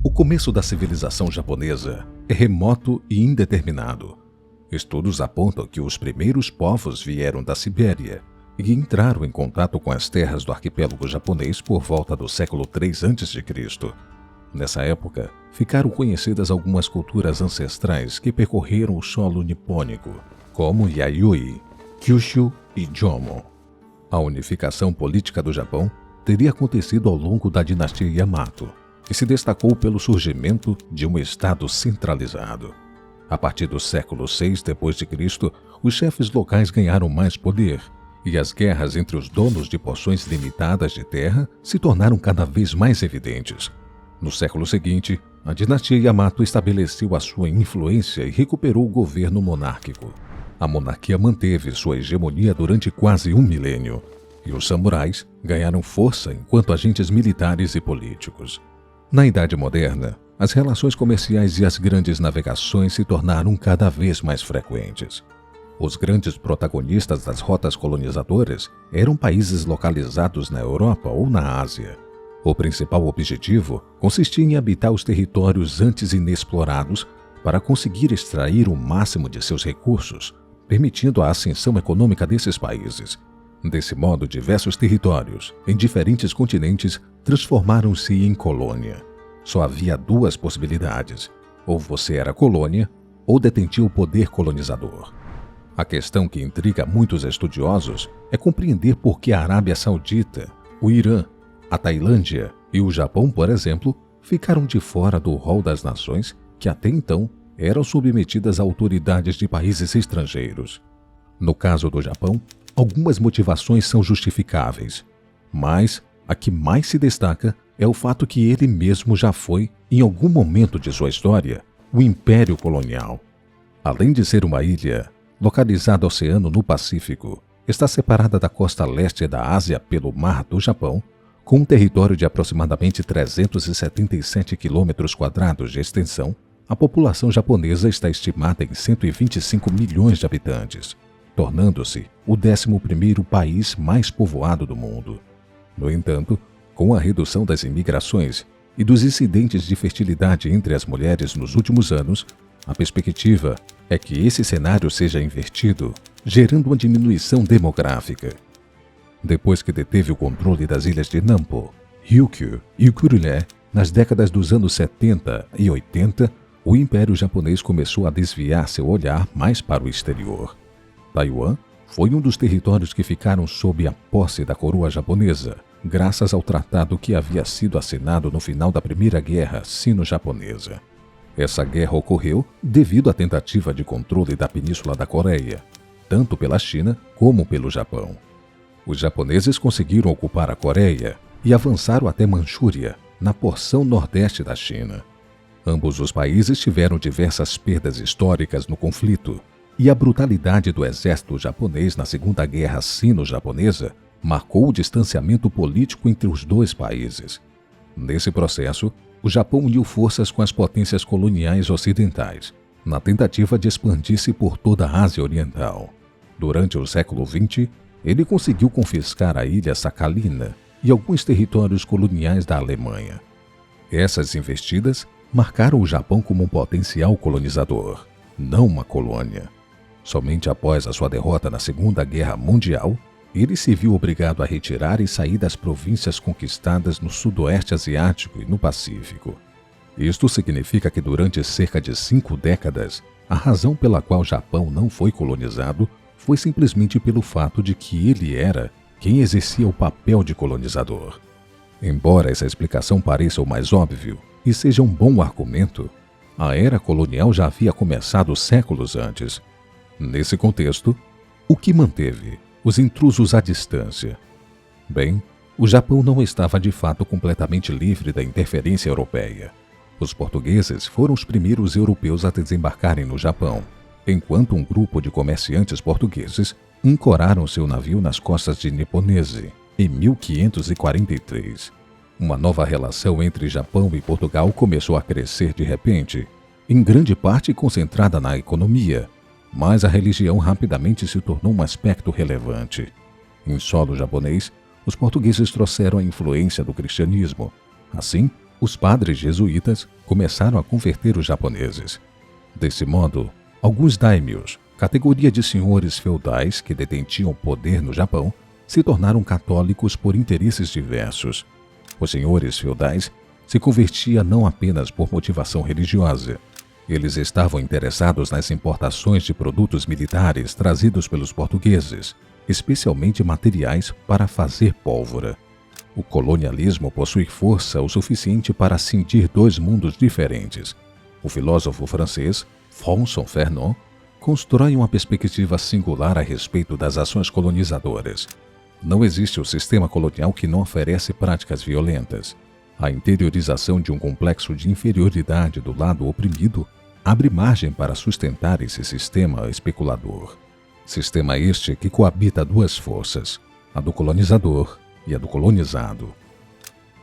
O começo da civilização japonesa é remoto e indeterminado. Estudos apontam que os primeiros povos vieram da Sibéria e entraram em contato com as terras do arquipélago japonês por volta do século III a.C. Nessa época, ficaram conhecidas algumas culturas ancestrais que percorreram o solo nipônico, como Yayoi, Kyushu e Jomon. A unificação política do Japão teria acontecido ao longo da dinastia Yamato, que se destacou pelo surgimento de um estado centralizado. A partir do século VI d.C., os chefes locais ganharam mais poder, e as guerras entre os donos de porções limitadas de terra se tornaram cada vez mais evidentes. No século seguinte, a dinastia Yamato estabeleceu a sua influência e recuperou o governo monárquico. A monarquia manteve sua hegemonia durante quase um milênio, e os samurais ganharam força enquanto agentes militares e políticos. Na Idade Moderna, as relações comerciais e as grandes navegações se tornaram cada vez mais frequentes. Os grandes protagonistas das rotas colonizadoras eram países localizados na Europa ou na Ásia. O principal objetivo consistia em habitar os territórios antes inexplorados para conseguir extrair o máximo de seus recursos, permitindo a ascensão econômica desses países. Desse modo, diversos territórios, em diferentes continentes, transformaram-se em colônia. Só havia duas possibilidades: ou você era colônia, ou detentia o poder colonizador. A questão que intriga muitos estudiosos é compreender por que a Arábia Saudita, o Irã, a Tailândia e o Japão, por exemplo, ficaram de fora do rol das nações que até então eram submetidas a autoridades de países estrangeiros. No caso do Japão, algumas motivações são justificáveis, mas a que mais se destaca é o fato que ele mesmo já foi, em algum momento de sua história, o Império Colonial. Além de ser uma ilha, localizada no Oceano no Pacífico, está separada da costa leste da Ásia pelo Mar do Japão, com um território de aproximadamente 377 km² de extensão. A população japonesa está estimada em 125 milhões de habitantes, tornando-se o 11º país mais povoado do mundo. No entanto, com a redução das imigrações e dos incidentes de fertilidade entre as mulheres nos últimos anos, a perspectiva é que esse cenário seja invertido, gerando uma diminuição demográfica. Depois que deteve o controle das ilhas de Nampo, Ryukyu e Kurilé, nas décadas dos anos 70 e 80, o Império Japonês começou a desviar seu olhar mais para o exterior. Taiwan foi um dos territórios que ficaram sob a posse da coroa japonesa, graças ao tratado que havia sido assinado no final da Primeira Guerra Sino-Japonesa. Essa guerra ocorreu devido à tentativa de controle da Península da Coreia, tanto pela China como pelo Japão. Os japoneses conseguiram ocupar a Coreia e avançaram até Manchúria, na porção nordeste da China. Ambos os países tiveram diversas perdas históricas no conflito, e a brutalidade do exército japonês na Segunda Guerra Sino-Japonesa marcou o distanciamento político entre os dois países. Nesse processo, o Japão uniu forças com as potências coloniais ocidentais, na tentativa de expandir-se por toda a Ásia Oriental. Durante o século XX, ele conseguiu confiscar a ilha Sakhalina e alguns territórios coloniais da Alemanha. Essas investidas marcaram o Japão como um potencial colonizador, não uma colônia. Somente após a sua derrota na Segunda Guerra Mundial, ele se viu obrigado a retirar e sair das províncias conquistadas no Sudoeste Asiático e no Pacífico. Isto significa que durante cerca de 5 décadas, a razão pela qual o Japão não foi colonizado foi simplesmente pelo fato de que ele era quem exercia o papel de colonizador. Embora essa explicação pareça o mais óbvio e seja um bom argumento, a era colonial já havia começado séculos antes. Nesse contexto, o que manteve os intrusos à distância? Bem, o Japão não estava de fato completamente livre da interferência europeia. Os portugueses foram os primeiros europeus a desembarcarem no Japão, enquanto um grupo de comerciantes portugueses ancoraram seu navio nas costas de Niponese, em 1543. Uma nova relação entre Japão e Portugal começou a crescer de repente, em grande parte concentrada na economia, mas a religião rapidamente se tornou um aspecto relevante. Em solo japonês, os portugueses trouxeram a influência do cristianismo. Assim, Os padres jesuítas começaram a converter os japoneses. Desse modo, alguns daimyos, categoria de senhores feudais que detinham poder no Japão, se tornaram católicos por interesses diversos. Os senhores feudais se convertiam não apenas por motivação religiosa. Eles estavam interessados nas importações de produtos militares trazidos pelos portugueses, especialmente materiais para fazer pólvora. O colonialismo possui força o suficiente para cindir dois mundos diferentes. O filósofo francês François Fanon constrói uma perspectiva singular a respeito das ações colonizadoras. Não existe um sistema colonial que não oferece práticas violentas. A interiorização de um complexo de inferioridade do lado oprimido abre margem para sustentar esse sistema especulador. Sistema este que coabita duas forças, a do colonizador e a do colonizado.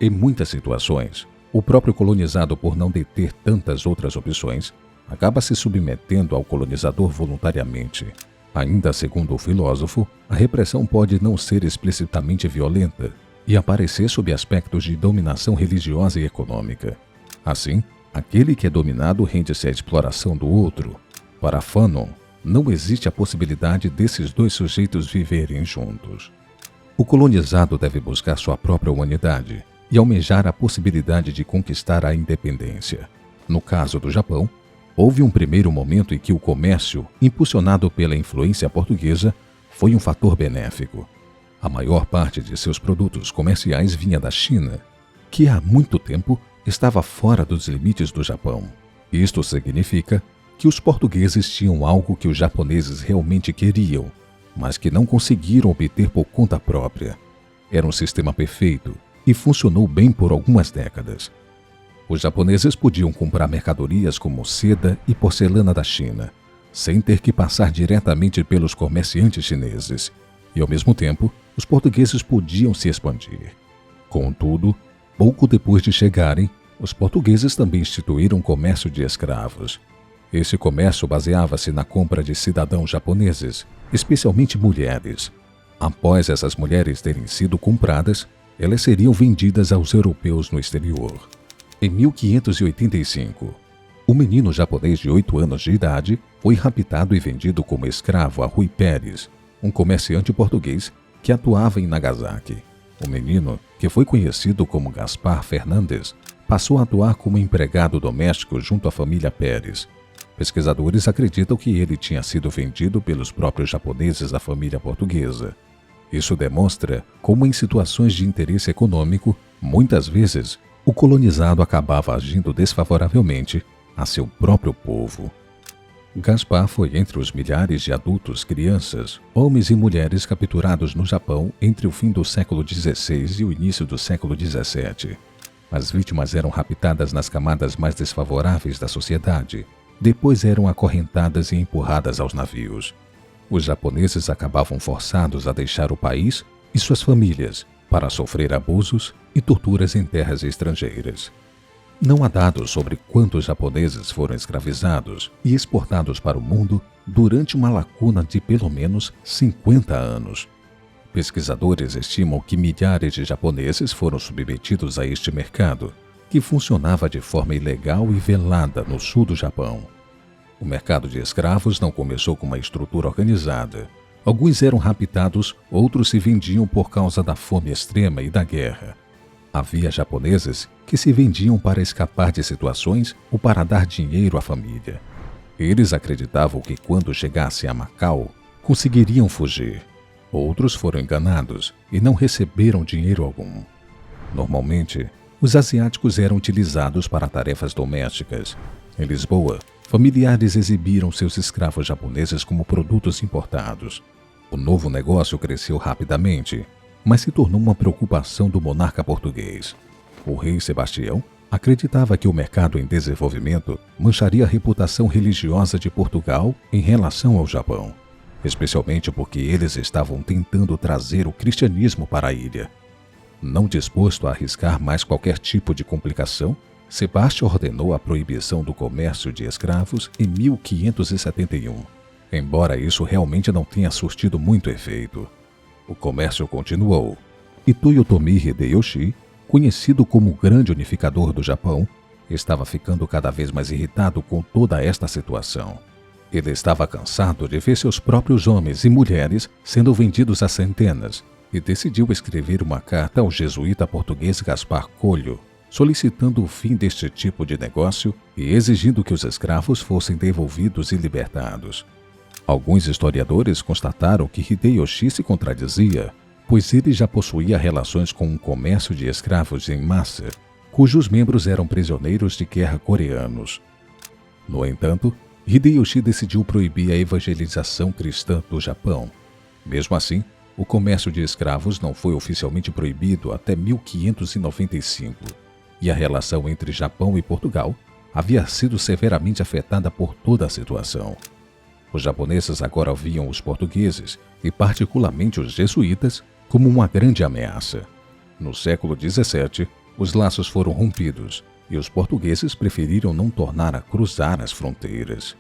Em muitas situações, o próprio colonizado, por não deter tantas outras opções, acaba se submetendo ao colonizador voluntariamente. Ainda segundo o filósofo, a repressão pode não ser explicitamente violenta e aparecer sob aspectos de dominação religiosa e econômica. Assim, aquele que é dominado rende-se à exploração do outro. Para Fanon, não existe a possibilidade desses dois sujeitos viverem juntos. O colonizado deve buscar sua própria humanidade e almejar a possibilidade de conquistar a independência. No caso do Japão, houve um primeiro momento em que o comércio, impulsionado pela influência portuguesa, foi um fator benéfico. A maior parte de seus produtos comerciais vinha da China, que há muito tempo estava fora dos limites do Japão. Isto significa que os portugueses tinham algo que os japoneses realmente queriam, mas que não conseguiram obter por conta própria. Era um sistema perfeito e funcionou bem por algumas décadas. Os japoneses podiam comprar mercadorias como seda e porcelana da China, sem ter que passar diretamente pelos comerciantes chineses, e ao mesmo tempo, os portugueses podiam se expandir. Contudo, pouco depois de chegarem, os portugueses também instituíram o comércio de escravos. Esse comércio baseava-se na compra de cidadãos japoneses, especialmente mulheres. Após essas mulheres terem sido compradas, elas seriam vendidas aos europeus no exterior. Em 1585, um menino japonês de 8 anos de idade foi raptado e vendido como escravo a Rui Pérez, um comerciante português que atuava em Nagasaki. O menino, que foi conhecido como Gaspar Fernandes, passou a atuar como empregado doméstico junto à família Pérez. Pesquisadores acreditam que ele tinha sido vendido pelos próprios japoneses da família portuguesa. Isso demonstra como, em situações de interesse econômico, muitas vezes, o colonizado acabava agindo desfavoravelmente a seu próprio povo. Gaspar foi entre os milhares de adultos, crianças, homens e mulheres capturados no Japão entre o fim do século XVI e o início do século XVII. As vítimas eram raptadas nas camadas mais desfavoráveis da sociedade. Depois eram acorrentadas e empurradas aos navios. Os japoneses acabavam forçados a deixar o país e suas famílias para sofrer abusos e torturas em terras estrangeiras. Não há dados sobre quantos japoneses foram escravizados e exportados para o mundo durante uma lacuna de pelo menos 50 anos. Pesquisadores estimam que milhares de japoneses foram submetidos a este mercado, que funcionava de forma ilegal e velada no sul do Japão. O mercado de escravos não começou com uma estrutura organizada. Alguns eram raptados, outros se vendiam por causa da fome extrema e da guerra. Havia japoneses que se vendiam para escapar de situações ou para dar dinheiro à família. Eles acreditavam que quando chegassem a Macau, conseguiriam fugir. Outros foram enganados e não receberam dinheiro algum. Normalmente, os asiáticos eram utilizados para tarefas domésticas. Em Lisboa, familiares exibiram seus escravos japoneses como produtos importados. O novo negócio cresceu rapidamente, mas se tornou uma preocupação do monarca português. O rei Sebastião acreditava que o mercado em desenvolvimento mancharia a reputação religiosa de Portugal em relação ao Japão, especialmente porque eles estavam tentando trazer o cristianismo para a ilha. Não disposto a arriscar mais qualquer tipo de complicação, Sebastião ordenou a proibição do comércio de escravos em 1571, embora isso realmente não tenha surtido muito efeito. O comércio continuou, e Toyotomi Hideyoshi conhecido como o Grande Unificador do Japão, estava ficando cada vez mais irritado com toda esta situação. Ele estava cansado de ver seus próprios homens e mulheres sendo vendidos a centenas e decidiu escrever uma carta ao jesuíta português Gaspar Colho, solicitando o fim deste tipo de negócio e exigindo que os escravos fossem devolvidos e libertados. Alguns historiadores constataram que Hideyoshi se contradizia, pois ele já possuía relações com um comércio de escravos em massa, cujos membros eram prisioneiros de guerra coreanos. No entanto, Hideyoshi decidiu proibir a evangelização cristã do Japão. Mesmo assim, o comércio de escravos não foi oficialmente proibido até 1595, e a relação entre Japão e Portugal havia sido severamente afetada por toda a situação. Os japoneses agora viam os portugueses, e particularmente os jesuítas, como uma grande ameaça. No século XVII, os laços foram rompidos, e os portugueses preferiram não tornar a cruzar as fronteiras,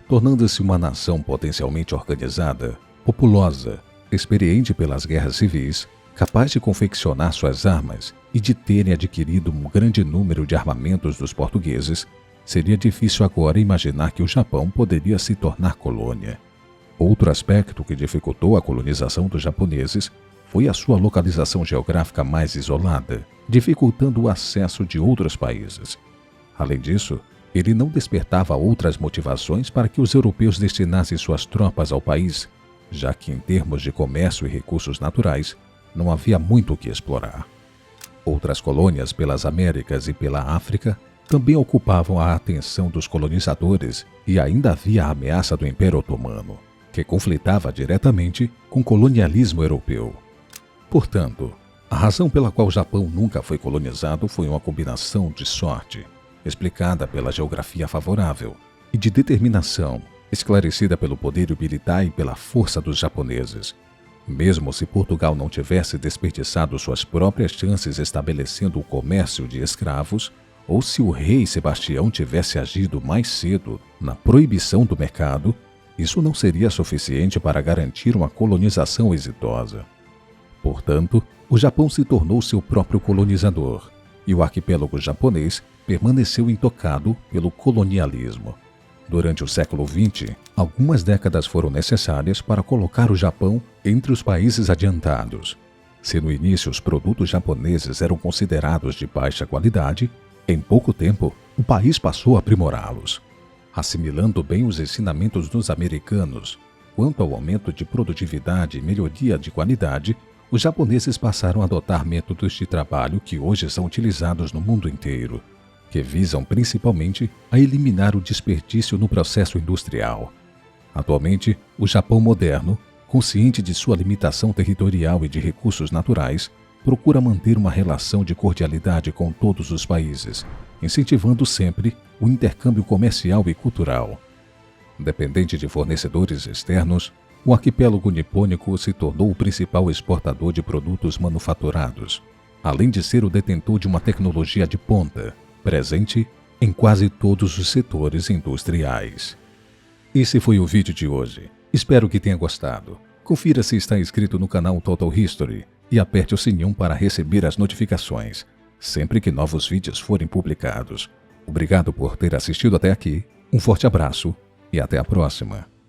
tornando-se uma nação potencialmente organizada, populosa, experiente pelas guerras civis, capaz de confeccionar suas armas e de terem adquirido um grande número de armamentos dos portugueses. Seria difícil agora imaginar que o Japão poderia se tornar colônia. Outro aspecto que dificultou a colonização dos japoneses foi a sua localização geográfica mais isolada, dificultando o acesso de outros países. Além disso, ele não despertava outras motivações para que os europeus destinassem suas tropas ao país, já que em termos de comércio e recursos naturais, não havia muito o que explorar. Outras colônias pelas Américas e pela África também ocupavam a atenção dos colonizadores e ainda havia a ameaça do Império Otomano, que conflitava diretamente com o colonialismo europeu. Portanto, a razão pela qual o Japão nunca foi colonizado foi uma combinação de sorte, explicada pela geografia favorável, e de determinação, esclarecida pelo poder militar e pela força dos japoneses. Mesmo se Portugal não tivesse desperdiçado suas próprias chances estabelecendo o comércio de escravos, ou se o rei Sebastião tivesse agido mais cedo na proibição do mercado, isso não seria suficiente para garantir uma colonização exitosa. Portanto, o Japão se tornou seu próprio colonizador, e o arquipélago japonês permaneceu intocado pelo colonialismo. Durante o século XX, algumas décadas foram necessárias para colocar o Japão entre os países adiantados. Se no início os produtos japoneses eram considerados de baixa qualidade, em pouco tempo o país passou a aprimorá-los, assimilando bem os ensinamentos dos americanos. Quanto ao aumento de produtividade e melhoria de qualidade, os japoneses passaram a adotar métodos de trabalho que hoje são utilizados no mundo inteiro, que visam principalmente a eliminar o desperdício no processo industrial. Atualmente, o Japão moderno, consciente de sua limitação territorial e de recursos naturais, procura manter uma relação de cordialidade com todos os países, incentivando sempre o intercâmbio comercial e cultural. Dependente de fornecedores externos, o arquipélago nipônico se tornou o principal exportador de produtos manufaturados, além de ser o detentor de uma tecnologia de ponta, presente em quase todos os setores industriais. Esse foi o vídeo de hoje. Espero que tenha gostado. Confira se está inscrito no canal Total History e aperte o sininho para receber as notificações sempre que novos vídeos forem publicados. Obrigado por ter assistido até aqui, um forte abraço e até a próxima.